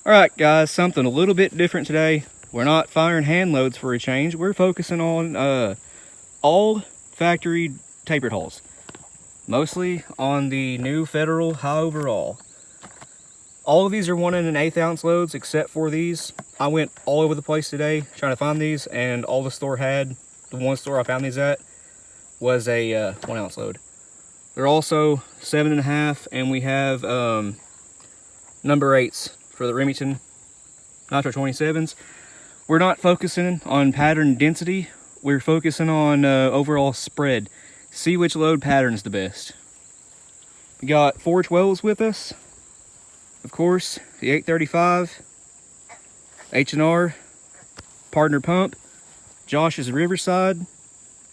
Alright guys, something a little bit different today. We're not firing hand loads for a change. We're focusing on all factory tapered hulls. Mostly on the new Federal high overall. All of these are 1 1/8 ounce loads except for these. I went all over the place today trying to find these, and all the store had, the one store I found these at, was a 1 ounce load. They're also 7.5, and we have number 8s for the Remington Nitro 27s. We're not focusing on pattern density. We're focusing on overall spread. See which load pattern's the best. We got 412s with us. Of course, the 835, H&R, partner pump, Josh's Riverside,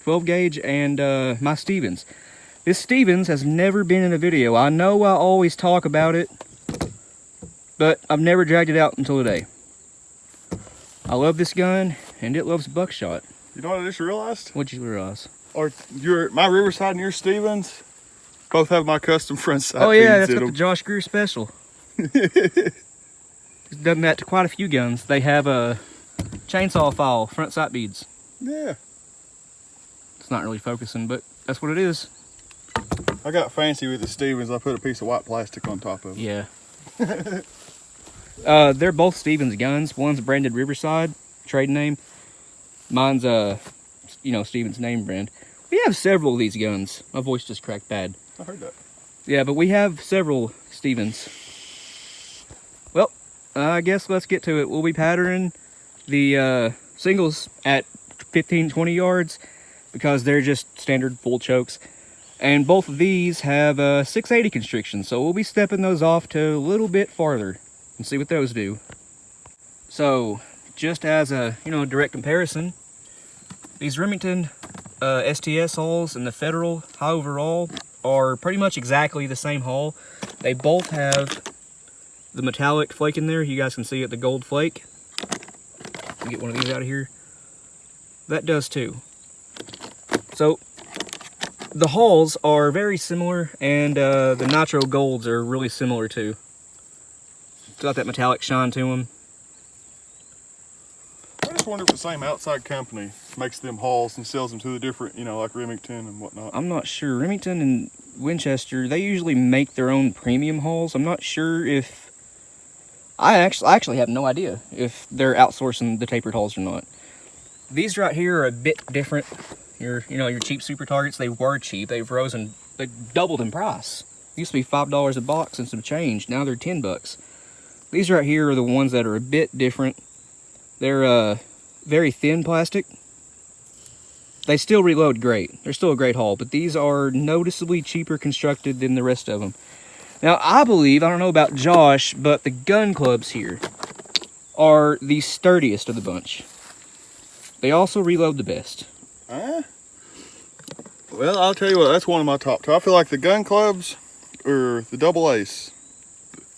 12 gauge, and my Stevens. This Stevens has never been in a video. I know I always talk about it, but I've never dragged it out until today. I love this gun, and it loves buckshot. You know what I just realized? What'd you realize? Or my Riverside and your Stevens both have my custom front sight. Oh yeah, that's got the Josh Greer special. He's done that to quite a few guns. They have a chainsaw file, front sight beads. Yeah. It's not really focusing, but that's what it is. I got fancy with the Stevens. I put a piece of white plastic on top of it. Yeah. They're both Stevens guns. One's branded Riverside, trade name. Mine's Stevens name brand. We have several of these guns. My voice just cracked bad. I heard that. Yeah, but we have several Stevens. Well, I guess let's get to it. We'll be patterning the singles at 15-20 yards because they're just standard full chokes. And both of these have 680 constriction, so we'll be stepping those off to a little bit farther and see what those do. So, just as a direct comparison, these Remington STS hulls and the Federal high overall are pretty much exactly the same hull. They both have the metallic flake in there. You guys can see it, the gold flake. Let me get one of these out of here. That does too. So the hulls are very similar, and the Nitro golds are really similar too. It's got that metallic shine to them. I just wonder if the same outside company makes them hulls and sells them to the different, like Remington and whatnot. I'm not sure. Remington and Winchester, they usually make their own premium hulls. I'm not sure if... I actually have no idea if they're outsourcing the tapered hulls or not. These right here are a bit different. Your cheap super targets, they were cheap. They've risen, they doubled in price. It used to be $5 a box and some change. Now they're $10. These right here are the ones that are a bit different. They're very thin plastic. They still reload great. They're still a great hull, but these are noticeably cheaper constructed than the rest of them. Now, I believe, I don't know about Josh, but the gun clubs here are the sturdiest of the bunch. They also reload the best. Well, I'll tell you what, that's one of my top two. I feel like the gun clubs or the double ace.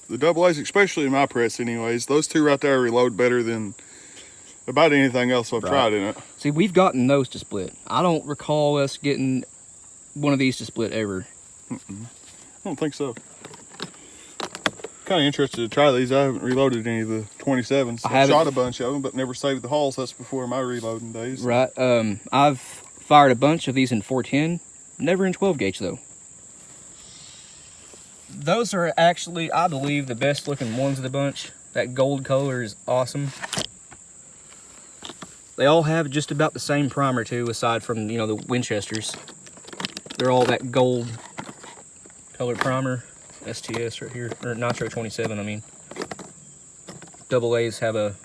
The double ace, especially in my press anyways, those two right there reload better than about anything else I've tried in it. See, we've gotten those to split. I don't recall us getting one of these to split ever. I don't think so. Kind of interested to try these. I haven't reloaded any of the 27s. I've shot a bunch of them, but never saved the hulls. That's before my reloading days. Right. I've fired a bunch of these in 410. Never in 12 gauge though. Those are actually, I believe, the best looking ones of the bunch. That gold color is awesome. They all have just about the same primer too, aside from, the Winchesters. They're all that gold color primer. STS right here, or Nitro 27, I mean. Double A's have a...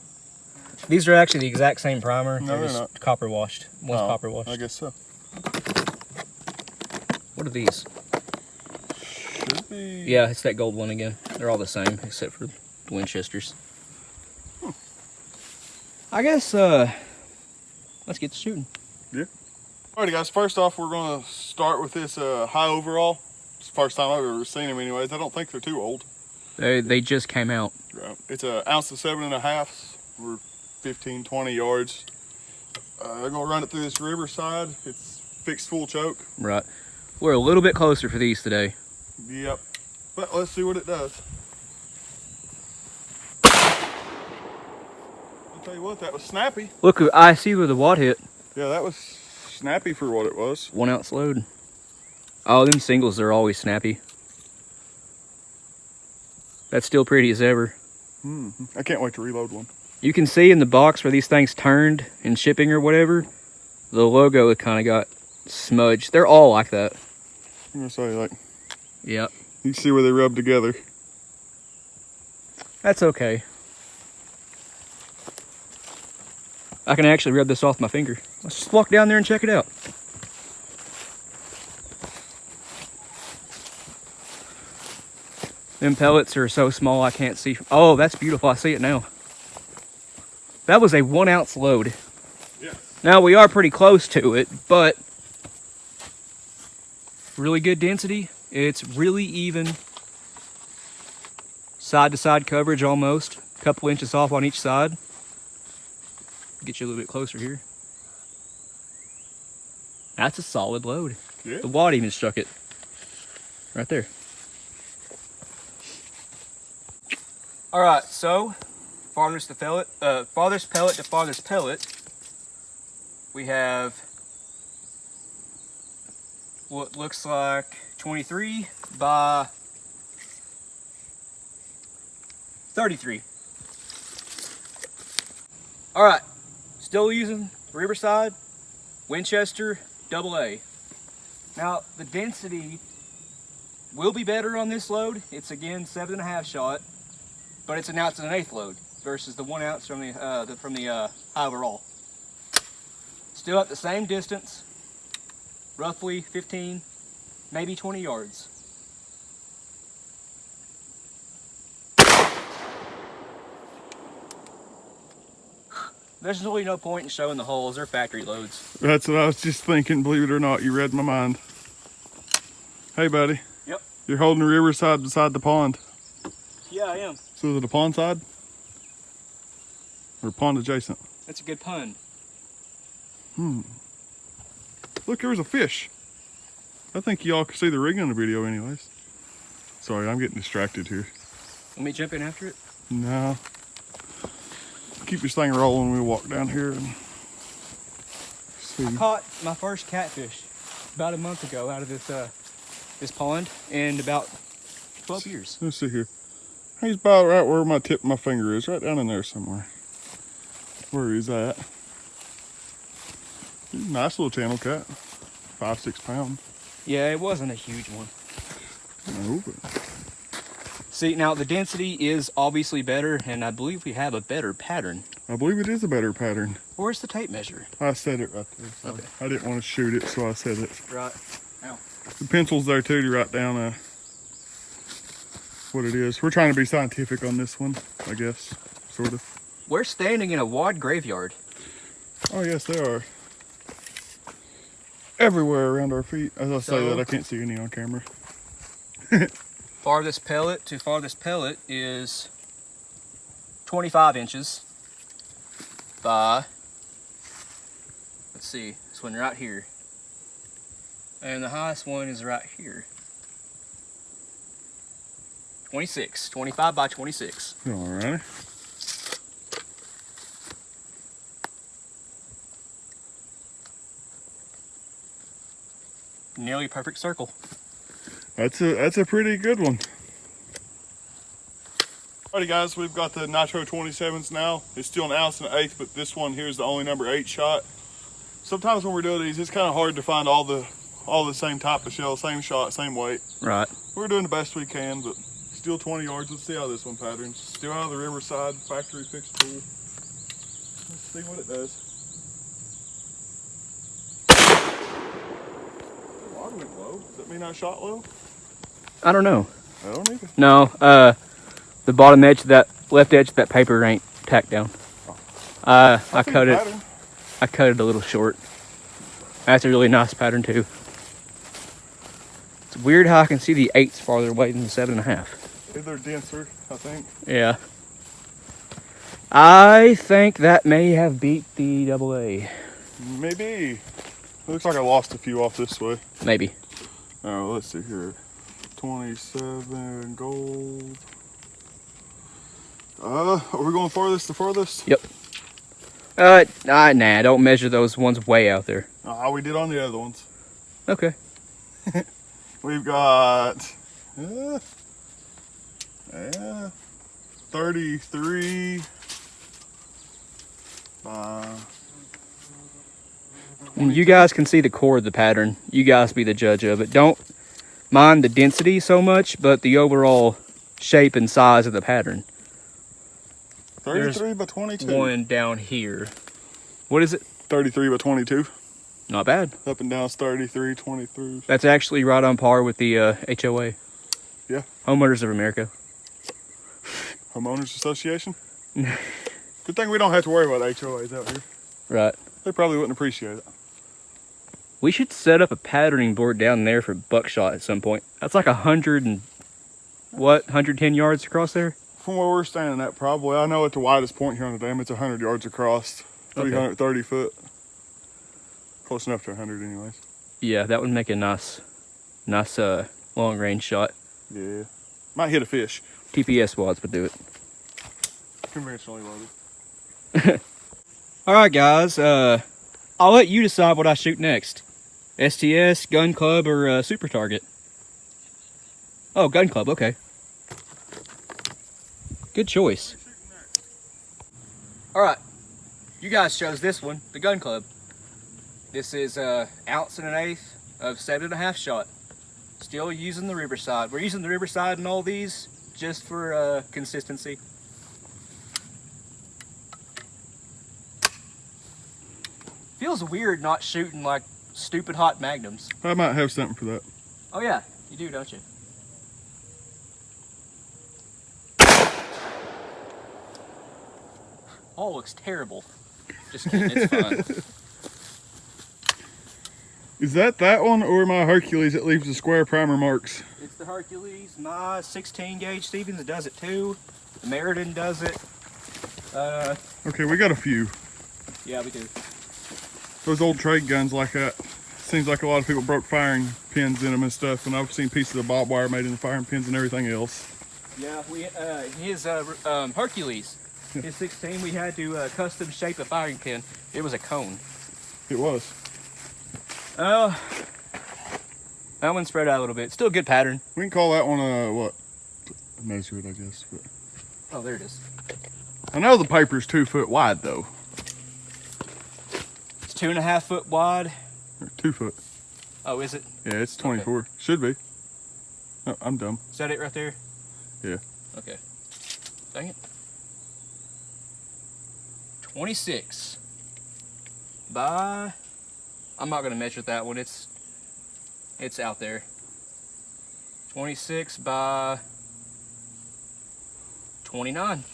These are actually the exact same primer. No, they're not. Copper washed. One's copper washed. I guess so. What are these? Should be... Yeah, it's that gold one again. They're all the same, except for the Winchesters. I guess, let's get to shooting. Yeah. Alrighty guys, first off we're going to start with this high overall. It's the first time I've ever seen them anyways. I don't think they're too old. They just came out. Right. It's an ounce of 7.5. We're 15-20 yards. I'm going to run it through this Riverside. It's fixed full choke. Right. We're a little bit closer for these today. Yep. But let's see what it does. tell you what, that was snappy. Look, I see where the wad hit. Yeah, that was snappy for what it was. 1 ounce load. Oh, them singles are always snappy. That's still pretty as ever. I can't wait to reload one. You can see in the box where these things turned in shipping or whatever, the logo kind of got smudged. They're all like that. I'm gonna say, like, Yep. you can see where they rub together. That's okay. I can actually rub this off my finger. Let's just walk down there and check it out. Them pellets are so small I can't see. Oh, that's beautiful. I see it now. That was a 1 ounce load. Yes. Now we are pretty close to it, but really good density. It's really even side to side coverage almost. A couple inches off on each side. Get you a little bit closer here. That's a solid load. Yeah. The wad even struck it. Right there. All right, so farthest pellet to farthest pellet, we have what looks like 23 by 33. All right, still using Riverside Winchester AA. Now the density will be better on this load. It's again 7.5 shot, but it's 1 ounce and 1/8 load versus the 1 ounce from the high overall. Still at the same distance, roughly 15, maybe 20 yards. There's really no point in showing the holes. They're factory loads. That's what I was just thinking, believe it or not. You read my mind. Hey, buddy. Yep. You're holding the Riverside beside the pond. Yeah, I am. So is it a pond side? Or pond adjacent? That's a good pun. Look, there was a fish. I think y'all can see the rig on the video anyways. Sorry, I'm getting distracted here. Let me jump in after it. No. Keep this thing rolling when we walk down here and see. I caught my first catfish about a month ago out of this pond in about 12 years. Let's see here. He's about right where my tip of my finger is, right down in there somewhere. Where is that? He's a nice little channel cat. 5-6 pounds. Yeah, it wasn't a huge one. No, but See, now the density is obviously better, and I believe we have a better pattern. I believe it is a better pattern. Where's the tape measure? I said it right there. So Okay. I didn't want to shoot it, so I said it. Right. Ow. The pencil's there too to write down what it is. We're trying to be scientific on this one, I guess, sort of. We're standing in a wad graveyard. Oh yes, they are. Everywhere around our feet. As I say that, I can't see any on camera. Farthest pellet to farthest pellet is 25 inches by, let's see, this one right here. And the highest one is right here. 25 by 26. Alrighty. Nearly perfect circle. That's a pretty good one. Alrighty guys, we've got the Nitro 27s now. It's still 1 ounce and 1/8, but this one here is the only number 8 shot. Sometimes when we're doing these, it's kind of hard to find all the same type of shell, same shot, same weight. Right. We're doing the best we can, but still 20 yards. Let's see how this one patterns. Still out of the Riverside factory fixed pool. Let's see what it does. The log went low. Does that mean I shot low? I don't know. I don't either. No, the bottom edge of that, left edge of that paper ain't tacked down. I cut it. Pattern. I cut it a little short. That's a really nice pattern too. It's weird how I can see the 8s farther away than the 7.5. They're denser, I think. Yeah. I think that may have beat the AA. Maybe. Looks like I lost a few off this way. Maybe. Oh, let's see here. 27 gold. Are we going farthest to farthest? Yep. Nah, don't measure those ones way out there. We did on the other ones. Okay. We've got 33 by... And you guys can see the core of the pattern. You guys be the judge of it. Don't mind the density so much, but the overall shape and size of the pattern. 33 by 22. One down here. What is it? 33 by 22. Not bad. Up and down is 33, 23. That's actually right on par with the HOA. Yeah. Homeowners of America. Homeowners Association? Good thing we don't have to worry about HOAs out here. Right. They probably wouldn't appreciate it. We should set up a patterning board down there for buckshot at some point. That's like 110 yards across there? From where we're standing at, probably. I know at the widest point here on the dam, it's 100 yards across. 330 foot. Close enough to 100 anyways. Yeah, that would make a nice long range shot. Yeah. Might hit a fish. TPS wads would do it. Conventionally loaded. All right, guys. I'll let you decide what I shoot next. STS, Gun Club, or Super Target. Oh, Gun Club. Okay. Good choice. All right. You guys chose this one, the Gun Club. This is 1 1/8 ounce of 7.5 shot. Still using the Riverside. We're using the Riverside in all these just for consistency. Feels weird not shooting like stupid hot magnums. I might have something for that. Oh yeah, you do, don't you? Oh, looks terrible. Just kidding, it's fun. Is that one or my Hercules that leaves the square primer marks? It's the Hercules. My 16 gauge Stevens does it too. The Meriden does it. Okay, we got a few. Yeah, we do. Those old trade guns like that. Seems like a lot of people broke firing pins in them and stuff, and I've seen pieces of barbed wire made into firing pins and everything else. Yeah, his Hercules, Yeah. his 16, we had to custom shape a firing pin. It was a cone. It was. That one spread out a little bit. Still a good pattern. We can call that one what? Measure it, I guess. But Oh, there it is. I know the paper's 2 foot wide though. It's 2.5 foot wide. Or 2 foot. Oh, is it? Yeah, it's 24. Okay. Should be. Oh, I'm dumb. Is that it right there? Yeah. Okay. Dang it. 26 by... I'm not gonna measure that one. It's out there. 26 by 29.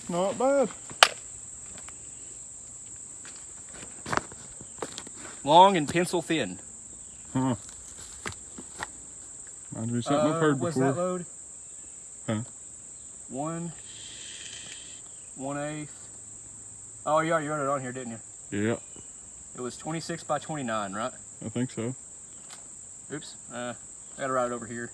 Not bad. Long and pencil thin. Huh. Reminds me of something I've heard what's before. that load? Huh? 1/8. Oh, you already wrote it on here, didn't you? Yeah, It was 26 by 29, right? I think so. Oops. I gotta write it over here.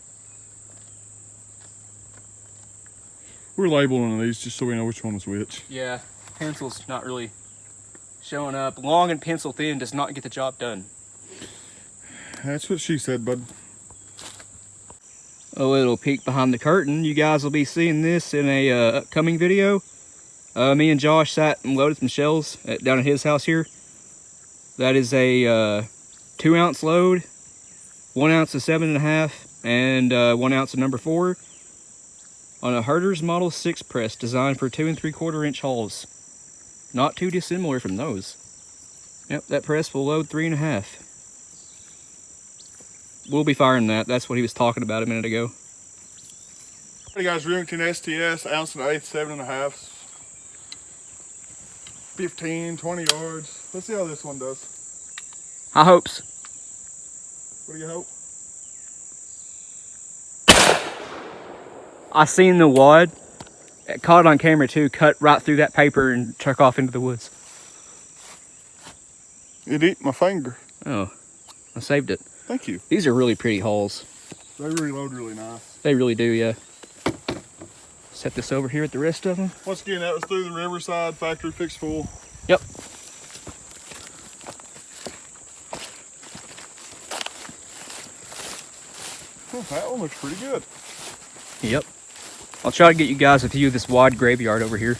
We're labeling these just so we know which one was which. Yeah, pencil's not really showing up. Long and pencil thin does not get the job done. That's what she said, bud. A little peek behind the curtain. You guys will be seeing this in a upcoming video. Me and Josh sat and loaded some shells down at his house here. That is a 2 ounce load, 1 ounce of 7.5, and 1 ounce of number 4 on a Herder's Model 6 press designed for 2 3/4 inch hulls. Not too dissimilar from those. Yep, that press will load 3.5. We'll be firing that. That's what he was talking about a minute ago. Hey guys, Remington STS, 1 1/8 ounce, 7.5. 15, 20 yards. Let's see how this one does. High hopes. What do you hope? I seen the wad. It caught it on camera too. Cut right through that paper and truck off into the woods. It ate my finger. Oh, I saved it. Thank you. These are really pretty hulls. They reload really nice. They really do, yeah. Set this over here at the rest of them. Once again, that was through the Riverside factory fixed full. Yep. That one looks pretty good. Yep. I'll try to get you guys a view of this wide graveyard over here.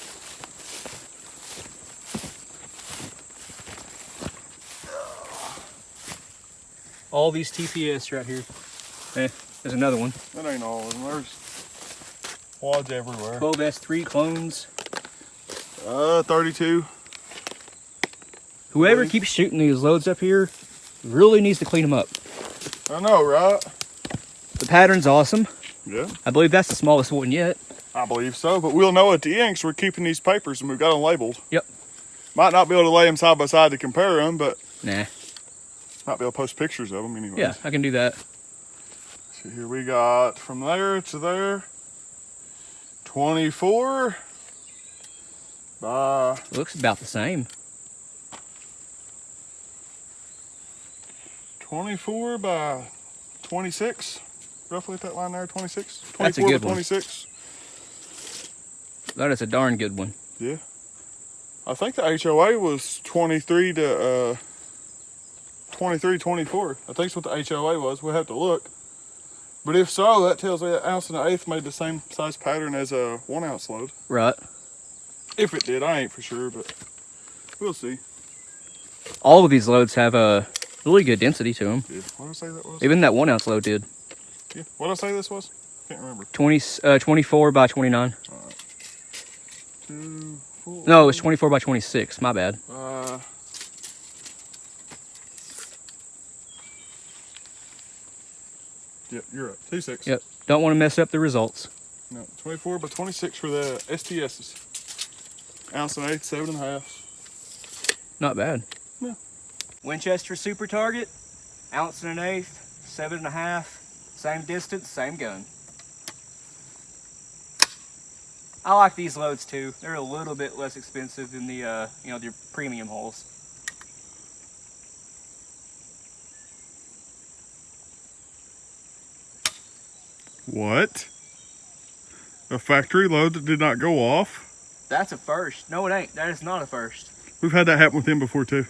All these TPS right here. There's another one. That ain't all of them. There's wads everywhere. 12S3 clones. 32. Whoever keeps shooting these loads up here really needs to clean them up. I know, right? The pattern's awesome. Yeah. I believe that's the smallest one yet. I believe so, but we'll know at the end 'cause we're keeping these papers and we've got them labeled. Yep. Might not be able to lay them side by side to compare them, but Nah. might be able to post pictures of them anyway. Yeah, I can do that. So here we got from there to there, 24 by It looks about the same. 24 by 26, roughly at that line there, 26. 24 That's a good by one. 26. That is a darn good one. Yeah. I think the HOA was 23 to 23, 24. I think that's what the HOA was. We'll have to look. But if so, that tells me that 1/8 made the same size pattern as a 1 ounce load. Right. If it did, I ain't for sure, but we'll see. All of these loads have a really good density to them. Yeah. What did I say that was? Even that 1 ounce load did. Yeah. What did I say this was? Can't remember. 24 by 29. 2, 4. No, it's 24 by 26. My bad. Yep, you're right. 2.6. Yep. Don't want to mess up the results. No, 24 by 26 for the STSs. 1/8, 7.5. Not bad. No. Winchester Super Target, 1/8, 7.5, same distance, same gun. I like these loads too. They're a little bit less expensive than the your premium holes. What? A factory load that did not go off? That's a first. No, it ain't. That is not a first. We've had that happen with him before too.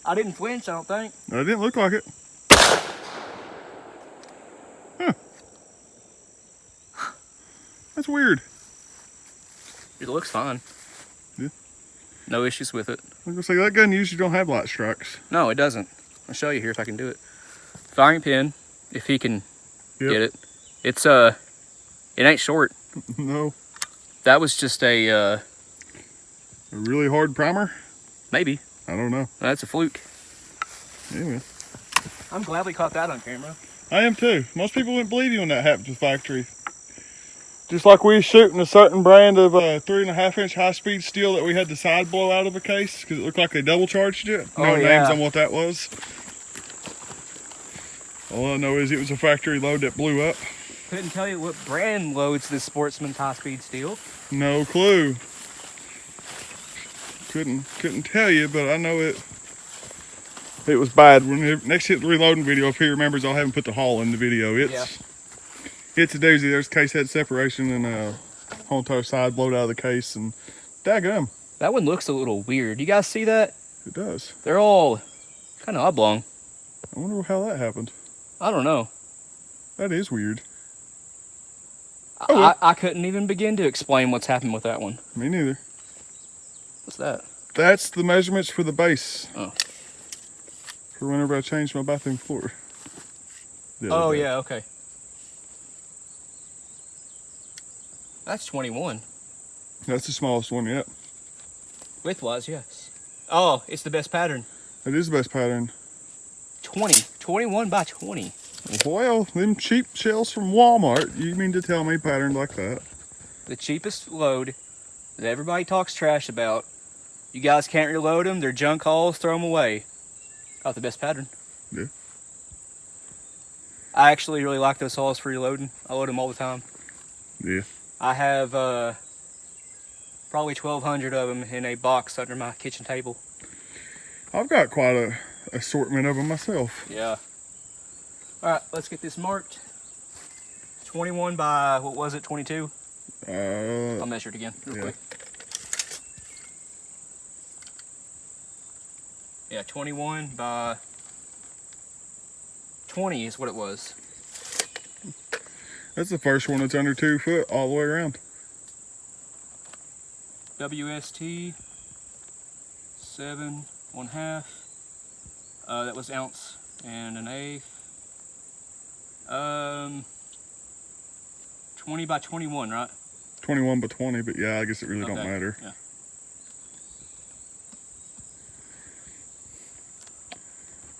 I didn't flinch, I don't think. It didn't look like it. Huh. That's weird. It looks fine. Yeah. No issues with it. I'm gonna say that gun usually don't have light strikes. No, it doesn't. I'll show you here if I can do it. Firing pin, if he can get it. It's it ain't short. No. That was just a really hard primer? maybe. I don't know. That's a fluke. Anyway. I'm glad we caught that on camera. I am too. Most people wouldn't believe you when that happened to the factory. Just like we was shooting a certain brand of 3.5 inch high speed steel that we had the side blow out of a case because it looked like they double charged it. No names on what that was. All I know is it was a factory load that blew up. Couldn't tell you what brand loads this Sportsman's high speed steel. No clue. Couldn't tell you, but I know it was bad. When next hit the reloading video, if he remembers, I'll have him put the haul in the video. It's a doozy. There's case head separation and a whole entire side blowed out of the case, and daggum. That one looks a little weird. You guys see that? It does. They're all kind of oblong. I wonder how that happened. I don't know. That is weird. I couldn't even begin to explain what's happened with that one. Me neither. What's that? That's the measurements for the base. Oh. For whenever I changed my bathroom floor. Oh, yeah, okay. That's 21. That's the smallest one yet. Width-wise, yes. Oh, it's the best pattern. That is the best pattern. 21 by 20. Well, them cheap shells from Walmart, you mean to tell me patterned like that? The cheapest load that everybody talks trash about. You guys can't reload them. They're junk hauls. Throw them away. Got the best pattern. Yeah. I actually really like those hauls for reloading. I load them all the time. Yeah. I have probably 1,200 of them in a box under my kitchen table. I've got quite a assortment of them myself. Yeah. All right, let's get this marked. 21 by, what was it, 22? I'll Uh, measure it again real yeah. quick. Yeah, 21 by 20 is what it was. That's the first one that's under 2 foot all the way around. WST 7 1/2. That was ounce and an eighth. 20 by 21, right? 21 by 20, but yeah, I guess it really don't Okay, matter. yeah.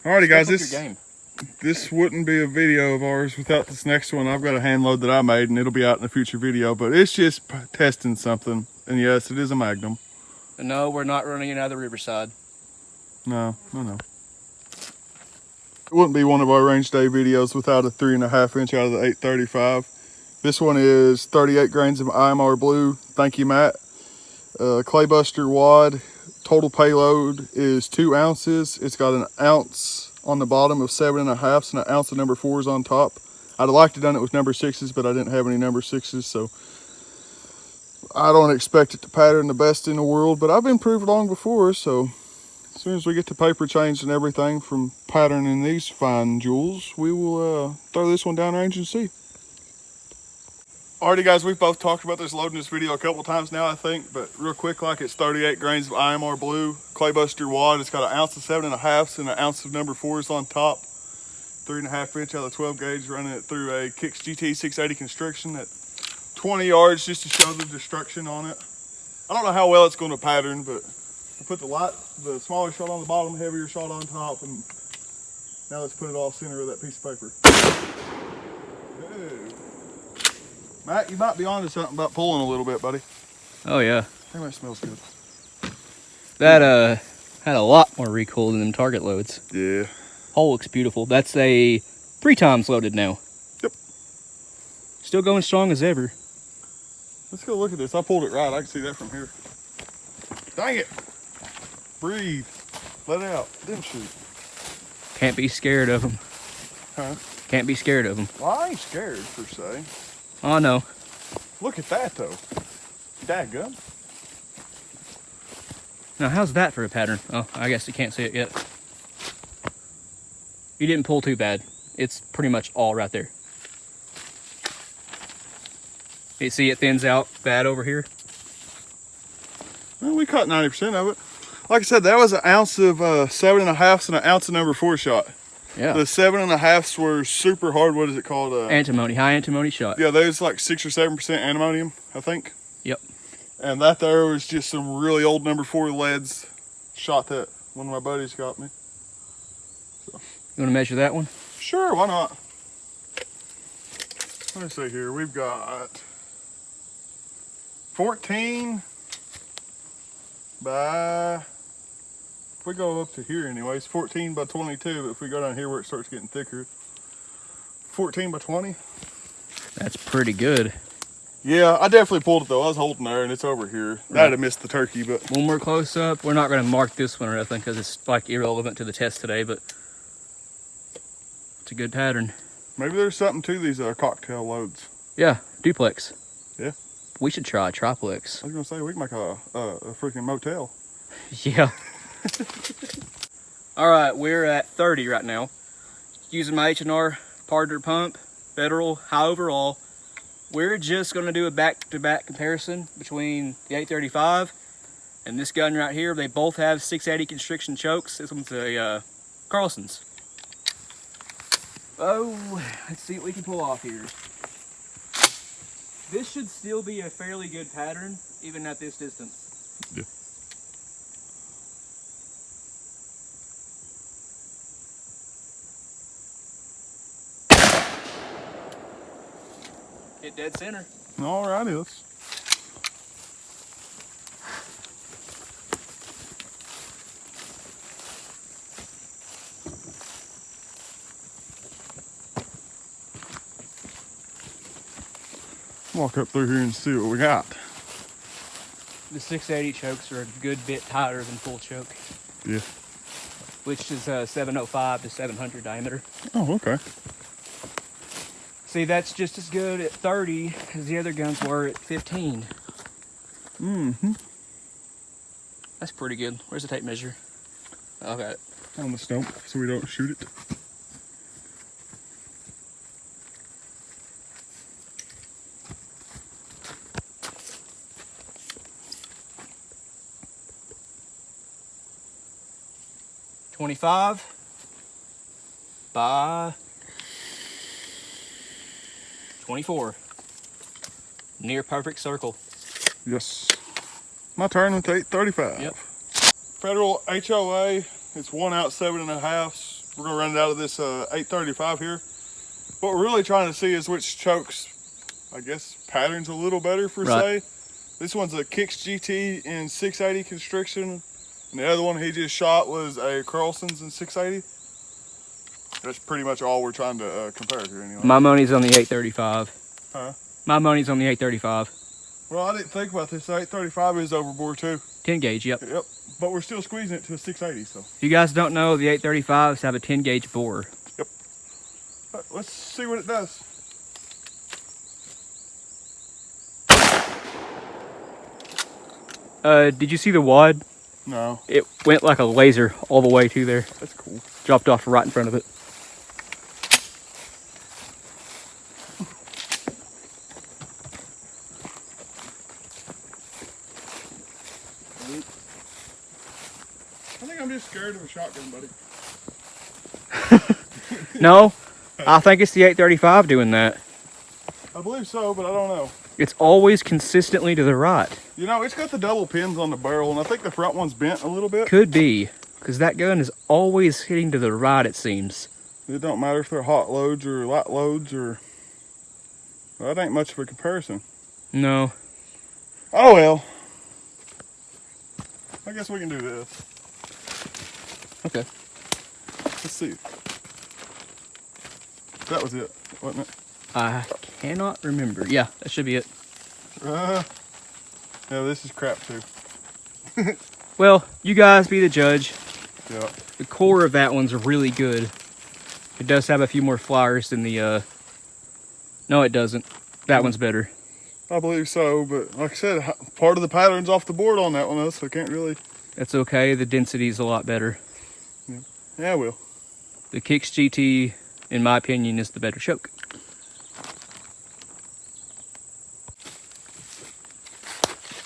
Alrighty, guys, Step up your game. this wouldn't be a video of ours without this next one. I've got a hand load that I made, and it'll be out in a future video, but it's just testing something. And yes, it is a Magnum. No, we're not running it out of the Riverside. No. It wouldn't be one of our range day videos without a 3.5 inch out of the 835. This one is 38 grains of IMR blue. Thank you, Matt. Claybuster wad. Total payload is 2 ounces. It's got an ounce on the bottom of 7.5 and an ounce of number 4s on top. I'd have liked to done it with number 6s, but I didn't have any number 6s, so I don't expect it to pattern the best in the world, but I've been proved wrong before, so as soon as we get the paper changed and everything from patterning these fine jewels, we will throw this one downrange and see. Alrighty, guys, we've both talked about this load in this video a couple times now, I think, but real quick, like, it's 38 grains of IMR blue, Claybuster wad. It's got an ounce of 7.5 and an ounce of number 4s on top. 3.5 inch out of the 12 gauge, running it through a Kicks GT 680 Construction at 20 yards just to show the destruction on it. I don't know how well it's going to pattern, but I put the smaller shot on the bottom, heavier shot on top, and now let's put it off center of that piece of paper. Ooh. Matt, you might be onto something about pulling a little bit, buddy. Oh yeah. I think that smells good. That had a lot more recoil than them target loads. Yeah. Hole looks beautiful. That's a 3 times loaded now. Yep. Still going strong as ever. Let's go look at this. I pulled it right. I can see that from here. Dang it. Breathe. Let it out. Then shoot. Can't be scared of them. Huh? Can't be scared of them. Well, I ain't scared per se. Oh no. Look at that though. Dadgum. Now how's that for a pattern? Oh, I guess you can't see it yet. You didn't pull too bad. It's pretty much all right there. You see it thins out bad over here? Well, we caught 90% of it. Like I said, that was an ounce of 7.5 and an ounce of number 4 shot. Yeah. The 7.5s were super hard. What is it called? Antimony, high antimony shot. Yeah, those like 6 or 7% antimonium, I think. Yep. And that there was just some really old number 4 leads shot that one of my buddies got me. So. You want to measure that one? Sure, why not? Let me see here. We've got 14 by, if we go up to here anyways, 14 by 22, but if we go down here where it starts getting thicker, 14 by 20. That's pretty good. Yeah, I definitely pulled it though. I was holding there and it's over here. Right. I'd have missed the turkey, but When we're close up, we're not going to mark this one or anything because it's like irrelevant to the test today, but it's a good pattern. maybe there's something to these cocktail loads. Yeah, duplex. Yeah. We should try a triplex. I was gonna say we can make a freaking motel. Yeah. All right, we're at 30 right now. Using my H&R partner pump, Federal, high overall. We're just gonna do a back-to-back comparison between the 835 and this gun right here. They both have 680 constriction chokes. This one's a Carlson's. Oh, let's see what we can pull off here. This should still be a fairly good pattern, even at this distance. Yeah. Hit dead center. Alrighty, let's. Walk up through here and see what we got. The 680 chokes are a good bit tighter than full choke, Yeah. which is 705 to 700 diameter. Oh, okay. See, that's just as good at 30 as the other guns were at 15. Mm-hmm. That's pretty good. Where's the tape measure? Oh, I got it. On the stump so we don't shoot it. $25 by 24. Near perfect circle. Yes. My turn with the 835. Yep. Federal HOA, it's 1 out 7.5. We're gonna run it out of this 835 here. What we're really trying to see is which chokes, I guess, patterns a little better for Right. say. This one's a Kicks GT in 680 constriction, and the other one he just shot was a Carlson's in 680. That's pretty much all we're trying to compare here anyway. My money's on the 835. Huh? My money's on the 835. Well, I didn't think about this. The 835 is overbore too. 10 gauge, yep. Yep. But we're still squeezing it to a 680, so. If you guys don't know, the 835s have a 10 gauge bore. Yep. Let's see what it does. Did you see the wad? No. It went like a laser all the way to there. That's cool. Dropped off right in front of it. I think I'm just scared of a shotgun, buddy. No, I think it's the 835 doing that. I believe so, but I don't know. It's always consistently to the right. You know, it's got the double pins on the barrel, and I think the front one's bent a little bit. Could be, because that gun is always hitting to the right, it seems. It don't matter if they're hot loads or light loads or... Well, that ain't much of a comparison. No. Oh well. I guess we can do this. Okay. Let's see. That was it, wasn't it? I cannot remember. Yeah, that should be it. Yeah, this is crap too. Well, you guys be the judge. Yeah. The core of that one's really good. It does have a few more flyers than the, No, it doesn't. That one's better. I believe so, but like I said, part of the pattern's off the board on that one, so I can't really... That's okay. The density's a lot better. Yeah, I will. The Kicks GT, in my opinion, is the better choke.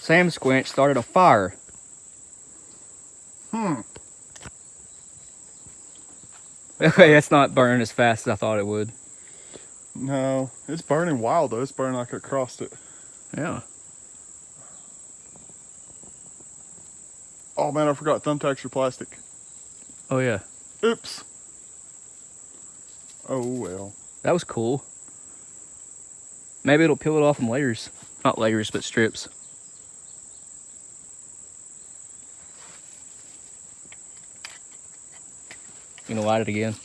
Sam Squinch started a fire. Okay, that's not burning as fast as I thought it would. No, it's burning wild though. It's burning like it crossed it. Yeah. Oh man, I forgot thumbtacks are plastic. Oh yeah. Oops. Oh well. That was cool. Maybe it'll peel it off in layers. Not layers, but strips. You gonna light it again?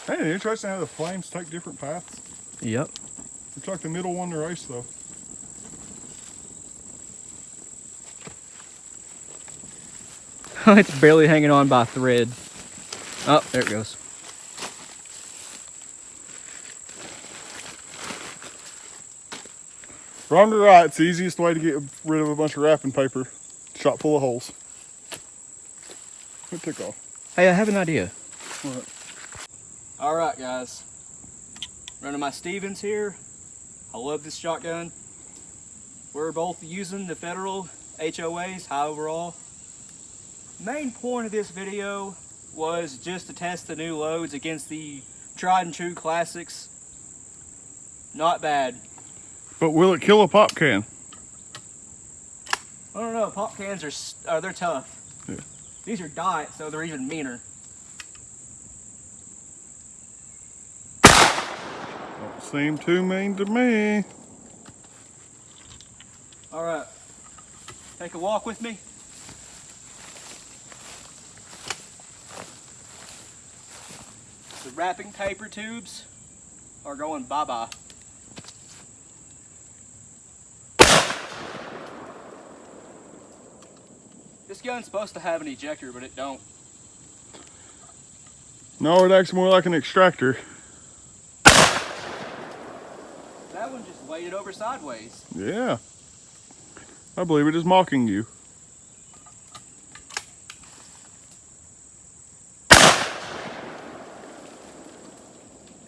Hey, interesting how the flames take different paths. Yep. Looks like the middle one to race though. It's barely hanging on by a thread. Oh, there it goes. Wrong to right, it's the easiest way to get rid of a bunch of wrapping paper. Shot full of holes. It took off. Hey, I have an idea. What? Alright guys, running my Stevens here. I love this shotgun. We're both using the federal HOAs, high overall. Main point of this video was just to test the new loads against the tried and true classics. Not bad. But will it kill a pop can? I don't know, pop cans are they're tough. Yeah. These are diet, so they're even meaner. Don't seem too mean to me. Alright, take a walk with me. The wrapping paper tubes are going bye-bye. This gun's supposed to have an ejector, but it don't. No, it acts more like an extractor. That one just laid it over sideways. Yeah. I believe it is mocking you.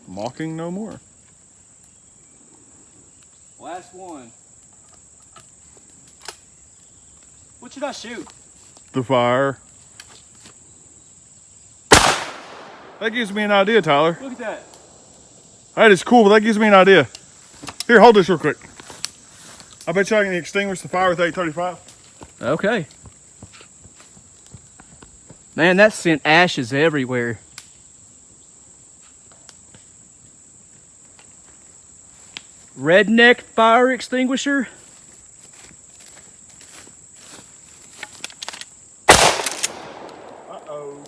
Mocking no more. Last one. What should I shoot? The fire. That gives me an idea, Tyler. Look at that. That is cool, but that gives me an idea. Here, hold this real quick. I bet you I can extinguish the fire with 835. Okay. Man, that sent ashes everywhere. Redneck fire extinguisher. Uh-oh.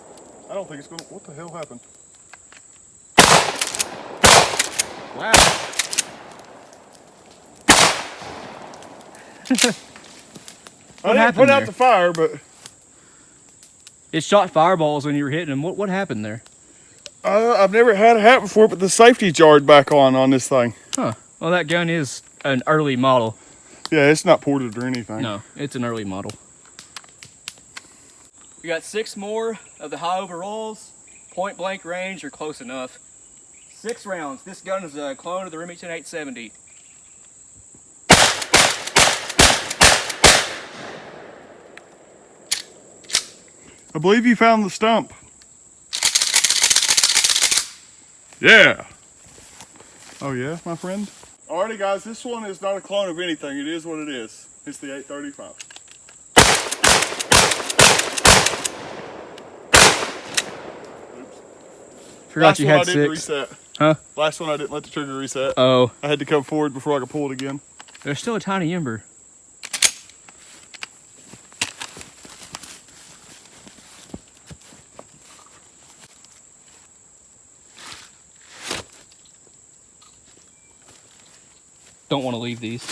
I don't think it's gonna, what the hell happened? Wow. I didn't put out the fire, but It shot fireballs when you were hitting them. What happened there? I've never had a hat before, but the safety jarred back on this thing. Huh. Well, that gun is an early model. Yeah, it's not ported or anything. No, it's an early model. We got 6 more of the high overalls. Point blank range or close enough. 6 rounds. This gun is a clone of the Remington 870. I believe you found the stump. Yeah. Oh yeah, my friend? Alrighty guys, this one is not a clone of anything. It is what it is. It's the 835. Oops. Forgot you had 6. Reset. Huh? Last one I didn't let the trigger reset. Oh. I had to come forward before I could pull it again. There's still a tiny ember. Don't want to leave these.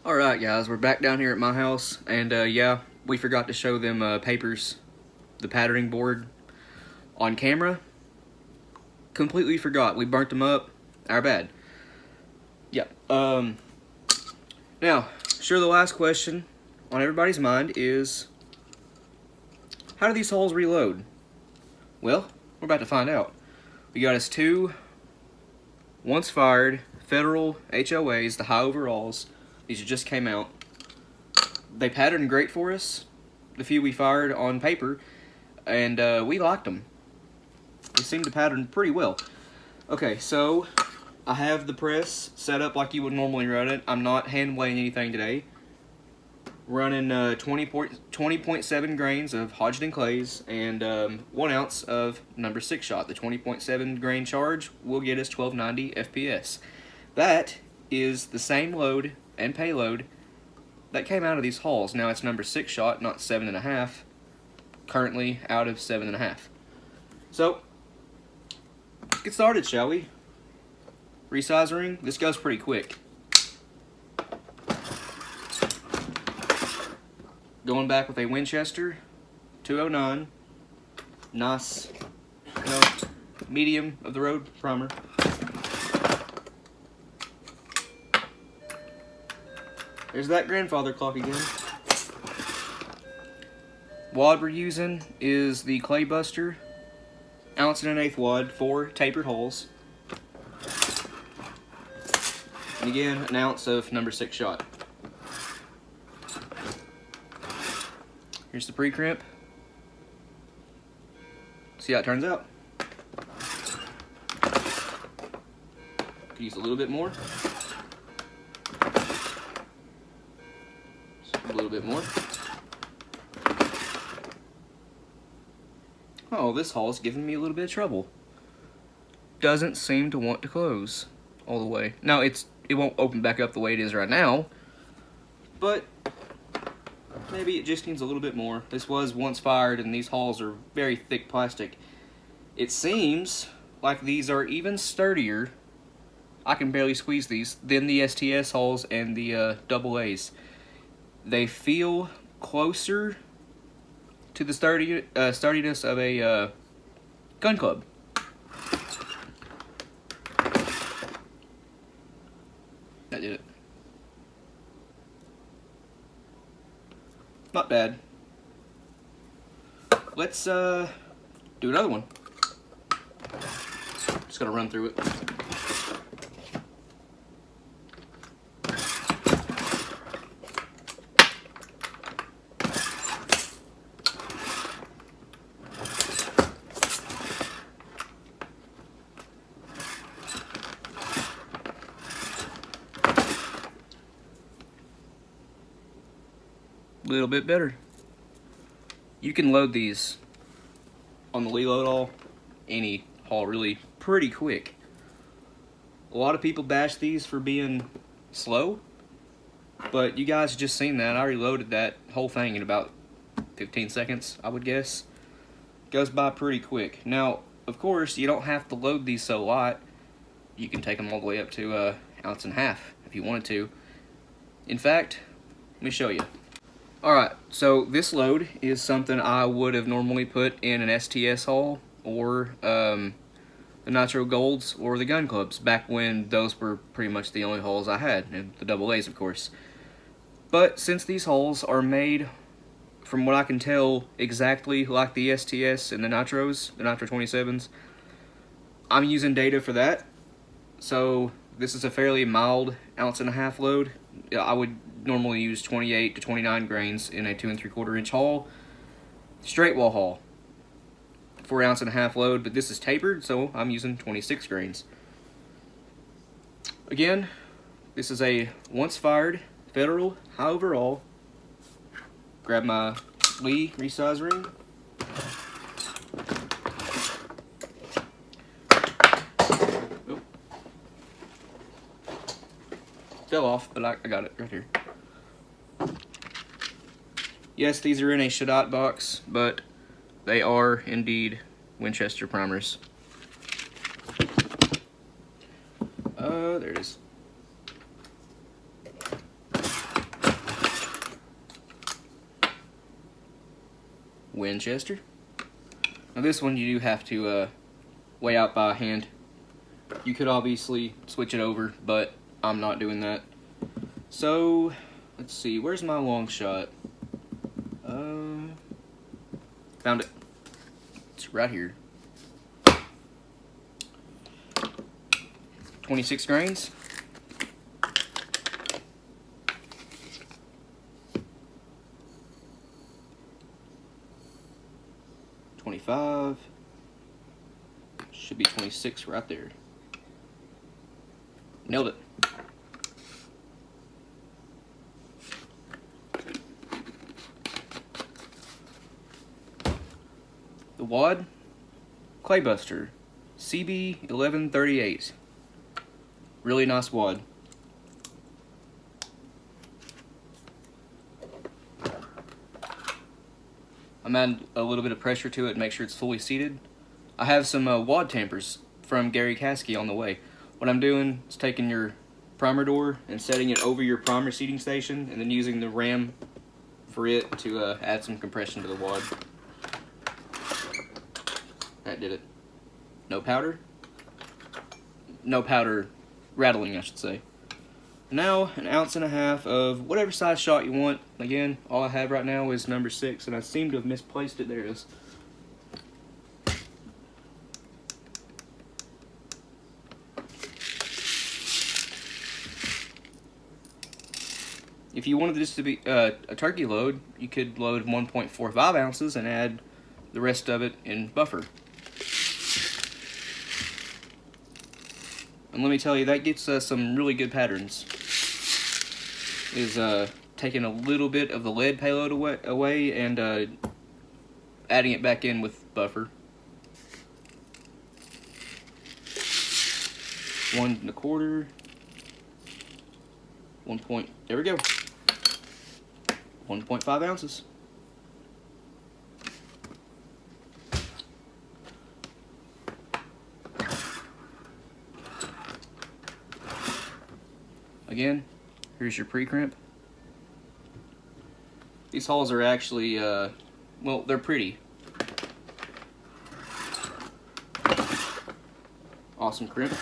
Alright guys, we're back down here at my house, and yeah, we forgot to show them papers, the patterning board, on camera. Completely forgot. We burnt them up. Our bad. Yep. Now, sure, the last question on everybody's mind is, how do these holes reload? Well, we're about to find out. We got us 2 once fired Federal HOAs, the high overalls. These just came out. They patterned great for us, the few we fired on paper, and we liked them. They seem to pattern pretty well. Okay, so I have the press set up like you would normally run it. I'm not hand weighing anything today. Running 20.7 grains of Hodgdon clays and 1 ounce of number 6 shot. The 20.7 grain charge will get us 1290 FPS. That is the same load and payload that came out of these hulls. Now it's number 6 shot, not 7.5. Currently out of 7.5. So, let's get started, shall we? Resizing. This goes pretty quick. Going back with a Winchester 209, nice, medium of the road primer. There's that grandfather clock again. Wad we're using is the Clay Buster, 1 1/8 wad, 4 tapered holes. And again, 1 ounce of number 6 shot. Here's the pre-crimp. See how it turns out. Could use a little bit more. Just a little bit more. Oh, this hull is giving me a little bit of trouble. Doesn't seem to want to close all the way. Now it won't open back up the way it is right now, but maybe it just needs a little bit more. This was once fired, and these hulls are very thick plastic. It seems like these are even sturdier I can barely squeeze these, than the STS hulls and the double A's. They feel closer to the sturdiness of a gun club. That did it. Not bad. Let's do another one. Just gonna run through it. A little bit better. You can load these on the reload all, any haul, really pretty quick. A lot of people bash these for being slow, but you guys just seen that. I reloaded that whole thing in about 15 seconds, I would guess. Goes by pretty quick. Now, of course, you don't have to load these so light. You can take them all the way up to 1.5 ounces if you wanted to. In fact, let me show you. Alright, so this load is something I would have normally put in an STS haul or the Nitro Golds or the Gun Clubs, back when those were pretty much the only hulls I had, and the double A's of course. But since these hulls are made, from what I can tell, exactly like the STS and the Nitros, the Nitro 27s, I'm using data for that. So this is a fairly mild 1.5 ounce load. I would normally use 28 to 29 grains in a 2 3/4 inch haul, straight wall haul, for 1.5 ounce load, but this is tapered, so I'm using 26 grains. Again, this is a once fired Federal high overall. Grab my Lee resize ring. Oop. Fell off, but I got it right here. Yes, these are in a Shadot box, but they are indeed Winchester primers. There it is. Winchester. Now this one you do have to weigh out by hand. You could obviously switch it over, but I'm not doing that. So, let's see, where's my long shot? Found it. It's right here. 26 grains. $25. Should be 26 right there. Nailed it. The wad, Claybuster, CB 1138. Really nice wad. I'm adding a little bit of pressure to it to make sure it's fully seated. I have some wad tampers from Gary Caskey on the way. What I'm doing is taking your primer door and setting it over your primer seating station, and then using the ram for it to add some compression to the wad. That did it. No powder. No powder rattling, I should say. Now, 1.5 ounces of whatever size shot you want. Again, all I have right now is number 6, and I seem to have misplaced it. There it is. If you wanted this to be a turkey load, you could load 1.45 ounces and add the rest of it in buffer. And let me tell you, that gets some really good patterns. Is taking a little bit of the lead payload away and adding it back in with buffer. 1 1/4. 1 point. There we go. 1.5 ounces. Again, here's your pre-crimp. These holes are actually, well, they're pretty. Awesome crimp.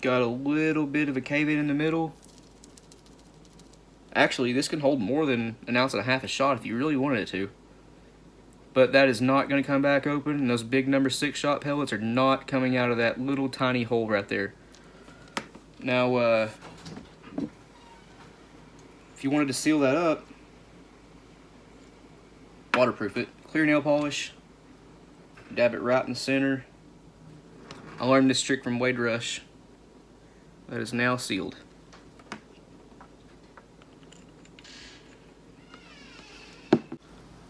Got a little bit of a cave-in the middle. Actually, this can hold more than 1.5 ounces a shot if you really wanted it to. But that is not going to come back open, and those big number 6 shot pellets are not coming out of that little tiny hole right there. Now, if you wanted to seal that up, waterproof it. Clear nail polish, dab it right in the center. I learned this trick from Wade Rush. That is now sealed.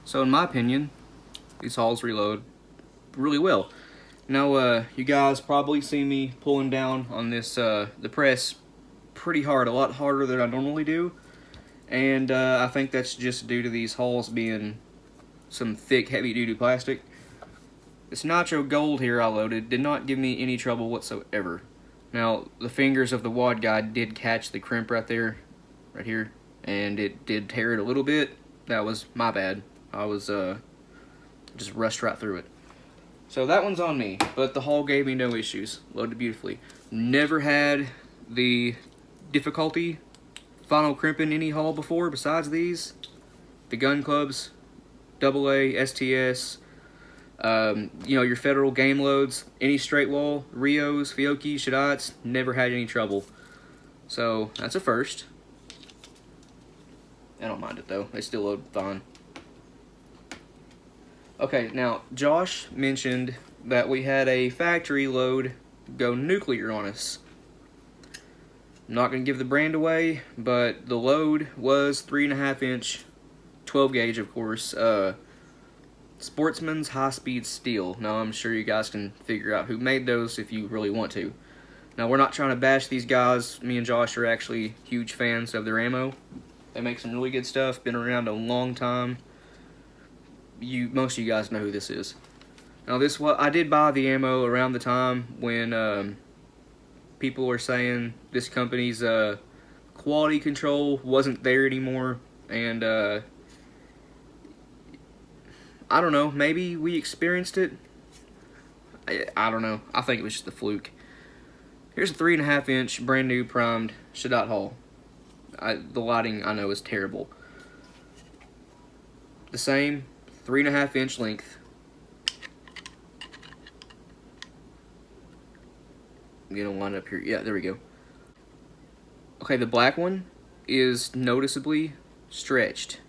So in my opinion, these holes reload really well. Now, you guys probably see me pulling down on this, the press pretty hard, a lot harder than I normally do. And I think that's just due to these holes being some thick, heavy-duty plastic. This Nitro Gold here I loaded did not give me any trouble whatsoever. Now, the fingers of the wad guy did catch the crimp right there, right here, and it did tear it a little bit. That was my bad. I was, just rushed right through it. So that one's on me, but the hull gave me no issues. Loaded beautifully. Never had the difficulty final crimping any hull before besides these. The Gun Clubs, AA, STS, you know, your federal game loads, any straight wall, Rios, Fiocchi, Shadats, never had any trouble. So that's a first. I don't mind it though, they still load fine. Okay, now Josh mentioned that we had a factory load go nuclear on us. I'm not going to give the brand away, but the load was 3.5 inch, 12 gauge of course, Sportsman's high-speed steel. Now I'm sure you guys can figure out who made those if you really want to. Now we're not trying to bash these guys. Me and Josh are actually huge fans of their ammo. They make some really good stuff, been around a long time. Most of you guys know who this is. Now I did buy the ammo around the time when people were saying this company's quality control wasn't there anymore, and I don't know, maybe we experienced it. I don't know. I think it was just a fluke. Here's a 3.5 inch brand new primed Shadat hull. The lighting I know is terrible. The same 3.5 inch length. I'm gonna line up here. Yeah, there we go. Okay, the black one is noticeably stretched.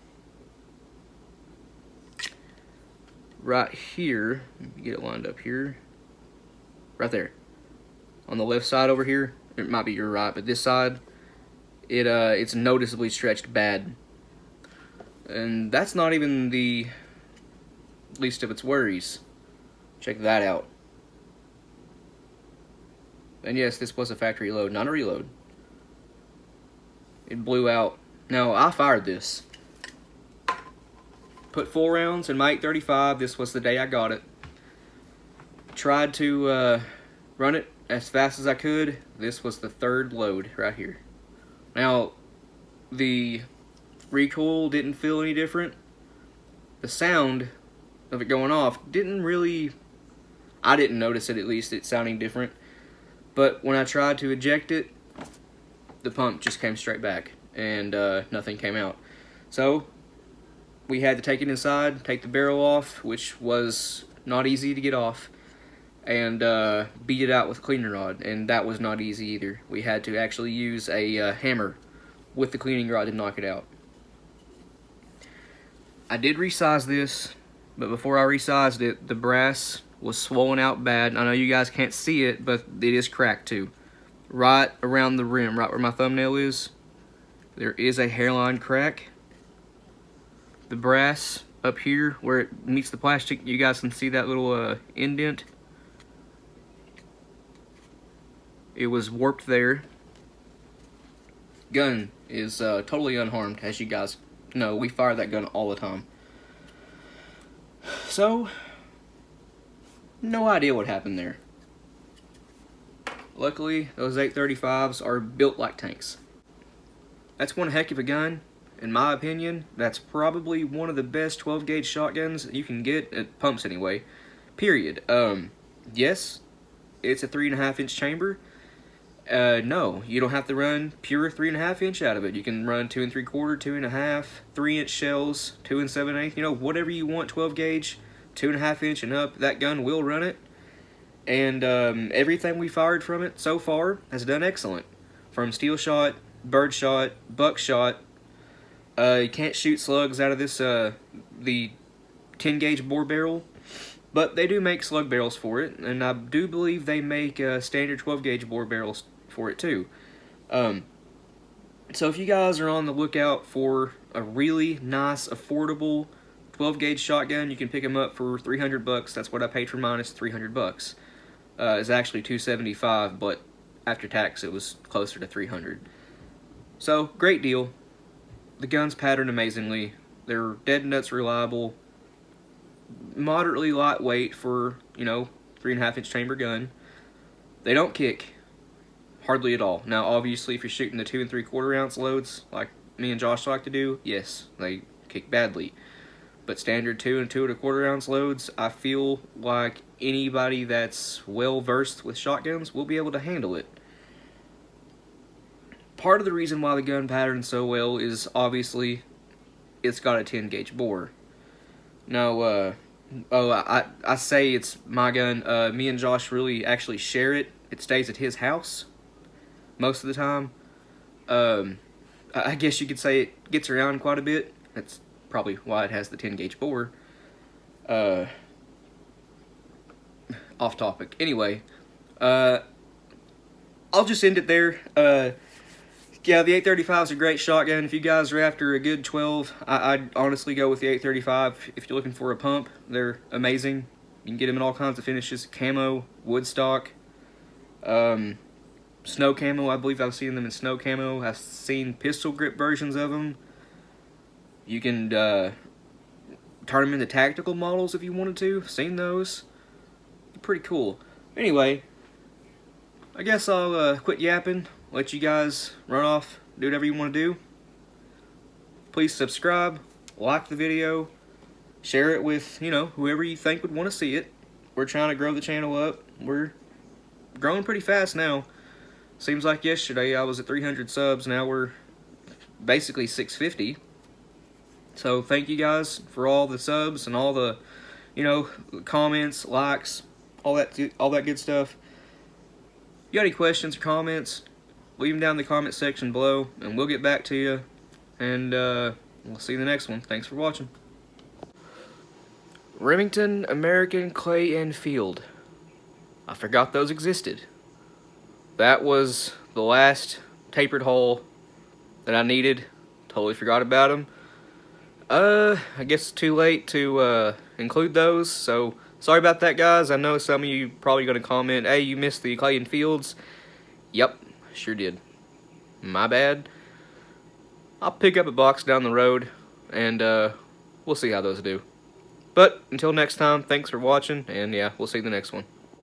Right here, let me get it lined up here. Right there. On the left side over here, it might be your right, but this side, it's noticeably stretched bad. And that's not even the least of its worries. Check that out. And yes, this was a factory load, not a reload. It blew out. Now, I fired this. Put 4 rounds in my 835. This was the day I got it. Tried to run it as fast as I could. This was the 3rd load right here. Now, the recoil didn't feel any different. The sound of it going off didn't really... I didn't notice it, at least, it sounding different. But when I tried to eject it, the pump just came straight back, and nothing came out. So we had to take it inside, take the barrel off, which was not easy to get off, and beat it out with a cleaning rod, and that was not easy either. We had to actually use a hammer with the cleaning rod to knock it out. I did resize this, but before I resized it, the brass was swollen out bad. I know you guys can't see it, but it is cracked too. Right around the rim, right where my thumbnail is, there is a hairline crack. The brass up here where it meets the plastic, you guys can see that little indent. It was warped there. Gun is totally unharmed, as you guys know. We fire that gun all the time. So No idea what happened there. Luckily, those 835s are built like tanks. That's one heck of a gun. In my opinion, that's probably one of the best 12 gauge shotguns you can get, at pumps anyway, period. Yes, it's a 3.5 inch chamber. No, you don't have to run pure 3.5 inch out of it. You can run 2 3/4, 2.5, 3 inch shells, 2 7/8, you know, whatever you want, 12 gauge, 2.5 inch and up, that gun will run it. And everything we fired from it so far has done excellent. From steel shot, bird shot, buckshot. You can't shoot slugs out of this, the 10 gauge bore barrel, but they do make slug barrels for it, and I do believe they make standard 12 gauge bore barrels for it too. So if you guys are on the lookout for a really nice, affordable 12 gauge shotgun, you can pick them up for 300 bucks. That's what I paid for mine. It's 300 bucks. It's actually 275, but after tax it was closer to 300. So great deal. The gun's patterned amazingly. They're dead nuts reliable. Moderately lightweight for, you know, 3.5 inch chamber gun. They don't kick hardly at all. Now obviously if you're shooting the 2 3/4 ounce loads like me and Josh like to do, yes, they kick badly. But standard 2 and 2 1/4 ounce loads, I feel like anybody that's well versed with shotguns will be able to handle it. Part of the reason why the gun patterns so well is obviously it's got a 10 gauge bore. Now, I say it's my gun. Me and Josh really actually share it. It stays at his house most of the time. I guess you could say it gets around quite a bit. That's probably why it has the 10 gauge bore. Off topic. Anyway, I'll just end it there. Yeah, the 835 is a great shotgun. If you guys are after a good 12, I'd honestly go with the 835. If you're looking for a pump, they're amazing. You can get them in all kinds of finishes. Camo, wood stock, snow camo. I believe I've seen them in snow camo. I've seen pistol grip versions of them. You can turn them into tactical models if you wanted to. I've seen those. They're pretty cool. Anyway, I guess I'll quit yapping. Let you guys run off, do whatever you want to do. Please subscribe, like the video, share it with, you know, whoever you think would want to see it. We're trying to grow the channel up. We're growing pretty fast now. Seems like yesterday I was at 300 subs. Now we're basically 650. So thank you guys for all the subs and all the, you know, comments, likes, all that good stuff. If you got any questions or comments, leave them down in the comment section below, and we'll get back to you. And we'll see you in the next one. Thanks for watching. Remington, American, Clay, and Field. I forgot those existed. That was the last tapered hull that I needed. Totally forgot about them. I guess it's too late to include those, so sorry about that, guys. I know some of you probably going to comment, hey, you missed the Clay and Fields. Yep, sure did. My bad. I'll pick up a box down the road, and we'll see how those do. But until next time, thanks for watching, and yeah, we'll see you in the next one.